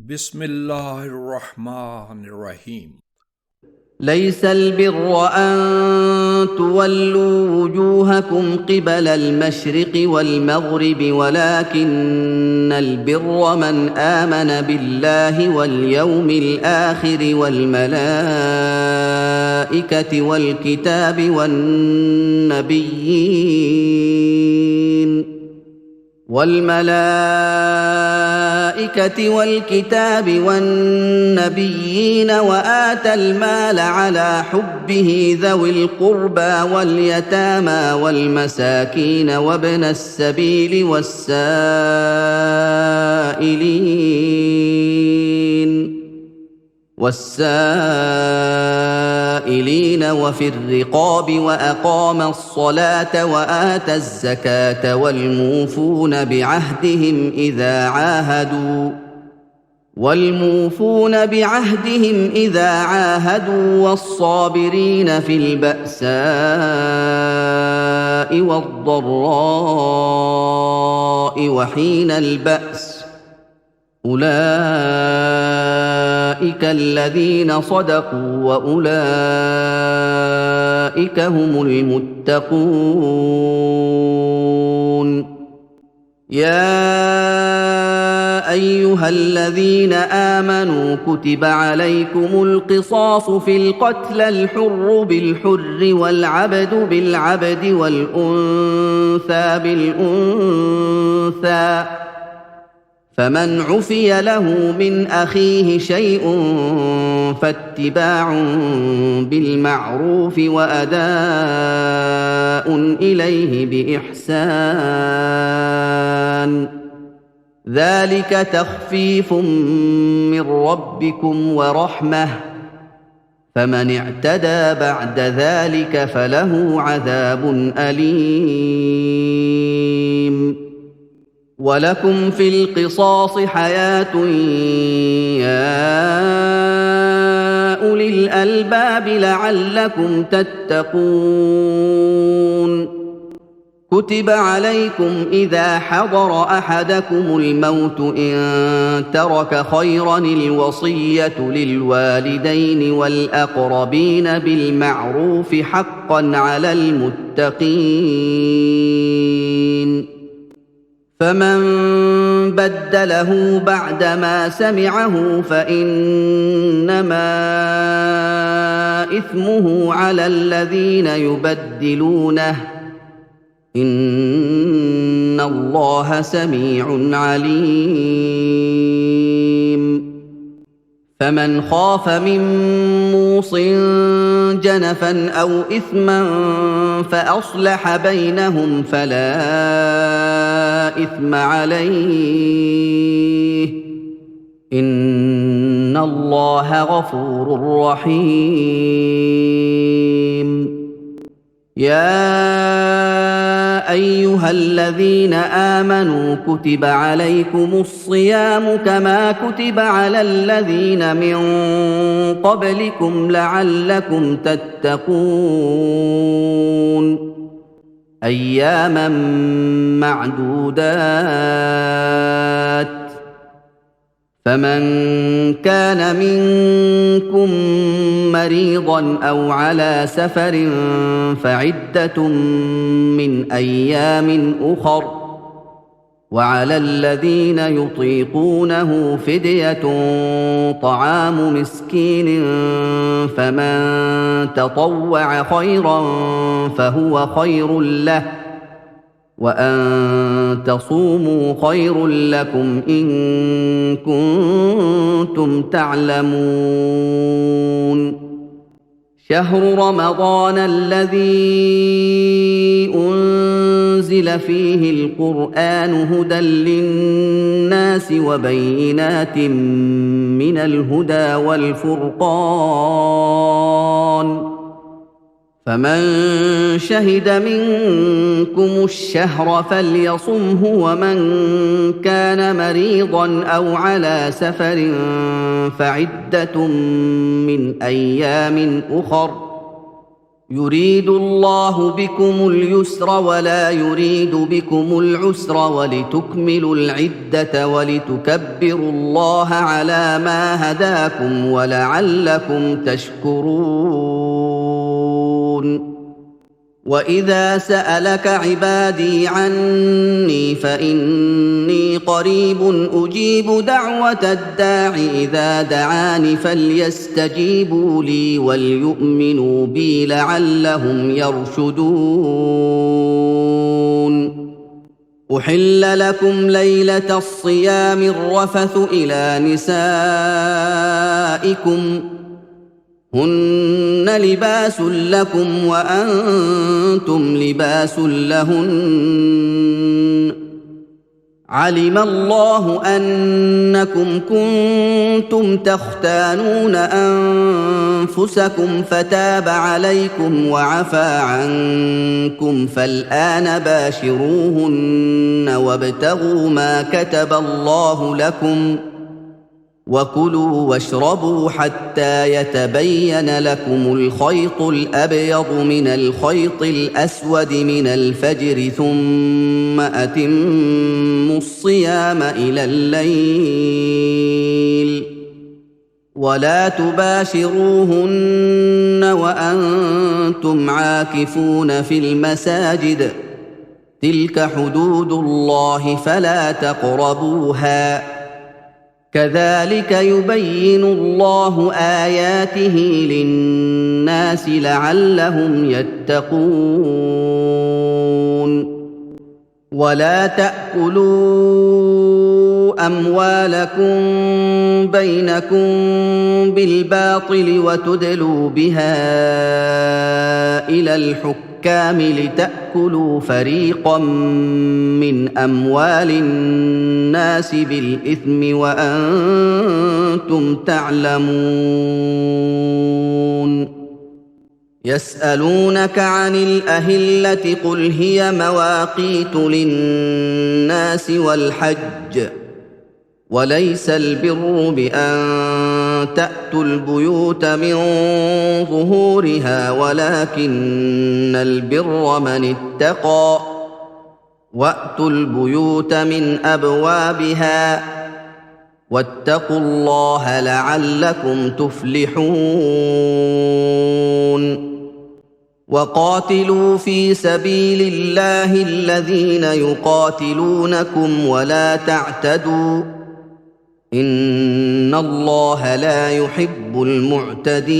بسم الله الرحمن الرحيم. ليس البر أن تولوا وجوهكم قبل المشرق والمغرب ولكن البر من آمن بالله واليوم الآخر والملائكة والكتاب والنبيين وآتى المال على حبه ذوي القربى واليتامى والمساكين وابن السبيل والسائلين وفي الرقاب وأقام الصلاة وآتى الزكاة والموفون بعهدهم إذا عاهدوا والصابرين في البأساء والضراء وحين البأس أولئك الذين صدقوا وأولئك هم المتقون. يا أيها الذين آمنوا كتب عليكم القصاص في القتلى الحر بالحر والعبد بالعبد والأنثى بالأنثى فمن عفي له من أخيه شيء فاتباع بالمعروف وأداء إليه بإحسان ذلك تخفيف من ربكم ورحمة فمن اعتدى بعد ذلك فله عذاب أليم. ولكم في القصاص حياة يا أولي الألباب لعلكم تتقون. كتب عليكم إذا حضر أحدكم الموت إن ترك خيرا الوصية للوالدين والأقربين بالمعروف حقا على المتقين. فمن بدله بعدما سمعه فإنما إثمه على الذين يبدلونه إن الله سميع عليم. فمن خاف من موص جنفا أو إثما فأصلح بينهم فلا إثم عليه إن الله غفور رحيم. يا أيها الذين آمنوا كتب عليكم الصيام كما كتب على الذين من قبلكم لعلكم تتقون. أياما معدودات فمن كان منكم مريضا أو على سفر فعدة من أيام أخر وعلى الذين يطيقونه فدية طعام مسكين فمن تطوع خيرا فهو خير له وأن تصوموا خير لكم إن كنتم تعلمون. شهر رمضان الذي أنزل فيه القرآن هدى للناس وبينات من الهدى والفرقان فمن شهد منكم الشهر فليصمه ومن كان مريضا أو على سفر فعدة من أيام أخر يريد الله بكم اليسر ولا يريد بكم العسر ولتكملوا العدة ولتكبروا الله على ما هداكم ولعلكم تشكرون وإذا سألك عبادي عني فإني قريب أجيب دعوة الداع إذا دعان فليستجيبوا لي وليؤمنوا بي لعلهم يرشدون أحل لكم ليلة الصيام الرفث إلى نسائكم هن لباس لكم وأنتم لباس لهن علم الله أنكم كنتم تختانون أنفسكم فتاب عليكم وعفى عنكم فالآن باشروهن وابتغوا ما كتب الله لكم وكلوا واشربوا حتى يتبين لكم الخيط الأبيض من الخيط الأسود من الفجر ثم أتموا الصيام إلى الليل ولا تباشروهن وأنتم عاكفون في المساجد تلك حدود الله فلا تقربوها كذلك يبين الله آياته للناس لعلهم يتقون ولا تأكلوا أموالكم بينكم بالباطل وتدلوا بها إلى الحكام لتأكلوا فريقا من أموال الناس بالإثم وأنتم تعلمون يسألونك عن الأهلة قل هي مواقيت للناس والحج وليس البر بأن تأتوا البيوت من ظهورها ولكن البر من اتقى وأتوا البيوت من أبوابها واتقوا الله لعلكم تفلحون وقاتلوا في سبيل الله الذين يقاتلونكم ولا تعتدوا إن الله لا يحب المعتدين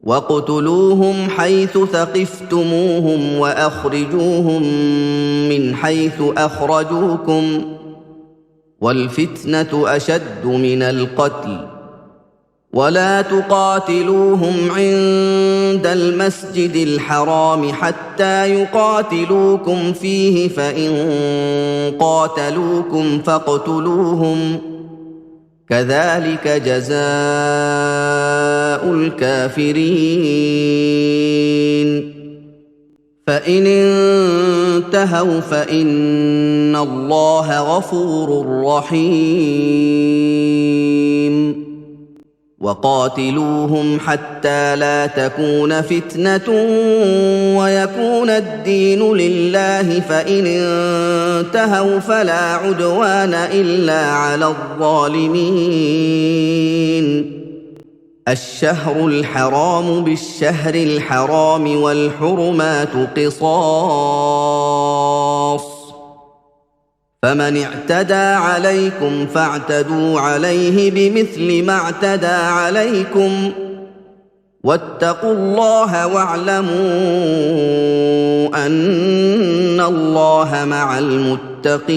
واقتلوهم حيث ثقفتموهم وأخرجوهم من حيث أخرجوكم والفتنة أشد من القتل ولا تقاتلوهم عند المسجد الحرام حتى يقاتلوكم فيه فإن قاتلوكم فاقتلوهم كذلك جزاء الكافرين فإن انتهوا فإن الله غفور رحيم وقاتلوهم حتى لا تكون فتنة ويكون الدين لله فإن انتهوا فلا عدوان إلا على الظالمين الشهر الحرام بالشهر الحرام والحرمات قصاص فمن اعتدى عليكم فاعتدوا عليه بمثل ما اعتدى عليكم واتقوا الله واعلموا أن الله مع المتقين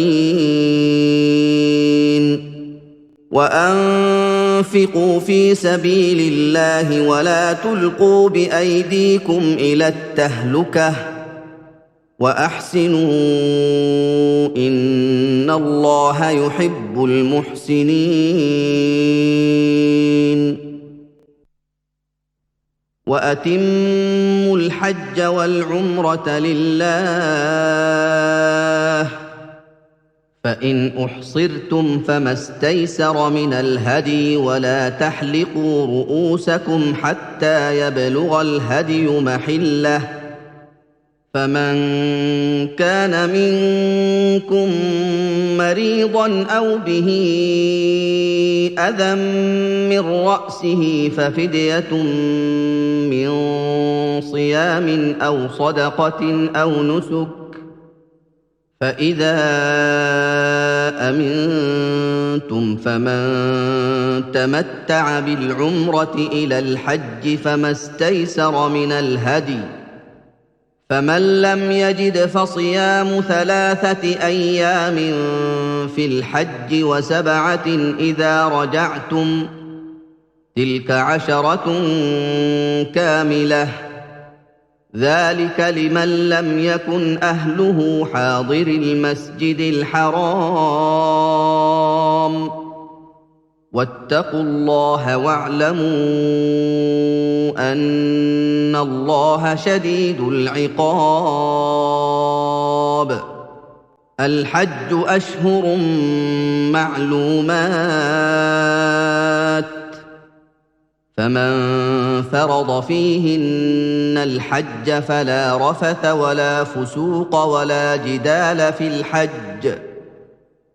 وأنفقوا في سبيل الله ولا تلقوا بأيديكم إلى التهلكة وأحسنوا إن الله يحب المحسنين وأتموا الحج والعمرة لله فإن أحصرتم فما استيسر من الهدي ولا تحلقوا رؤوسكم حتى يبلغ الهدي محله فمن كان منكم مريضا أو به أذى من رأسه ففدية من صيام أو صدقة أو نسك فإذا أمنتم فمن تمتع بالعمرة إلى الحج فما استيسر من الهدي فمن لم يجد فصيام 3 أيام في الحج و7 إذا رجعتم تلك 10 كاملة ذلك لمن لم يكن أهله حاضر المسجد الحرام واتقوا الله واعلموا أن الله شديد العقاب الحج أشهر معلومات فمن فرض فيهن الحج فلا رفث ولا فسوق ولا جدال في الحج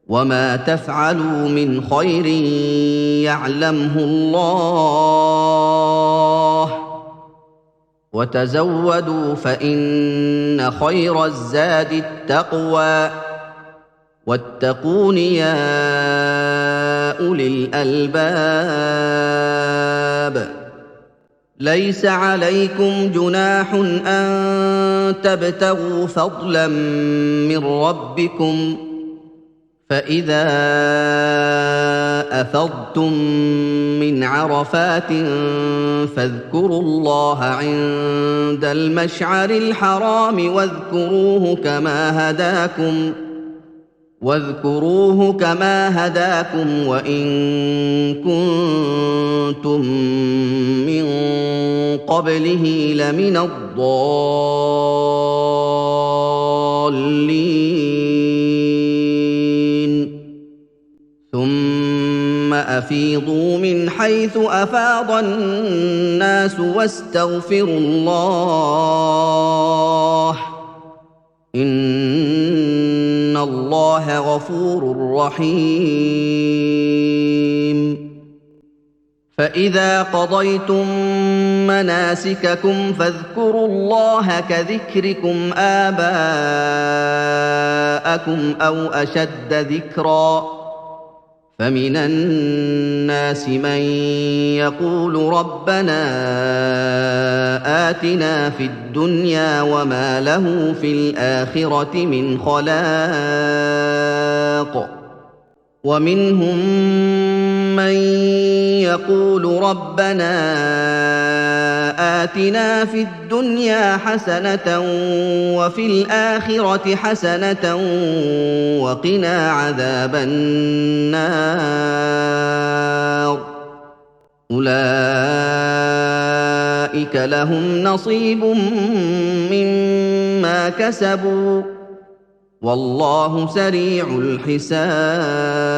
وما تفعلوا من خير يعلمه الله وتزودوا فإن خير الزاد التقوى واتقون يا أولي الألباب ليس عليكم جناح أن تبتغوا فضلا من ربكم فإذا أفضتم من عرفات فاذكروا الله عند المشعر الحرام واذكروه كما هداكم وإن كنتم من قبله لمن الضالين ثم أفيضوا من حيث أفاض الناس واستغفروا الله إن الله غفور رحيم فإذا قضيتم مناسككم فاذكروا الله كذكركم آباءكم أو أشد ذكرًا فمن الناس من يقول ربنا آتنا في الدنيا وما له في الآخرة من خلاق ومنهم من يقول ربنا آتنا في الدنيا حسنة وفي الآخرة حسنة وقنا عذاب النار أولئك لهم نصيب مما كسبوا والله سريع الحساب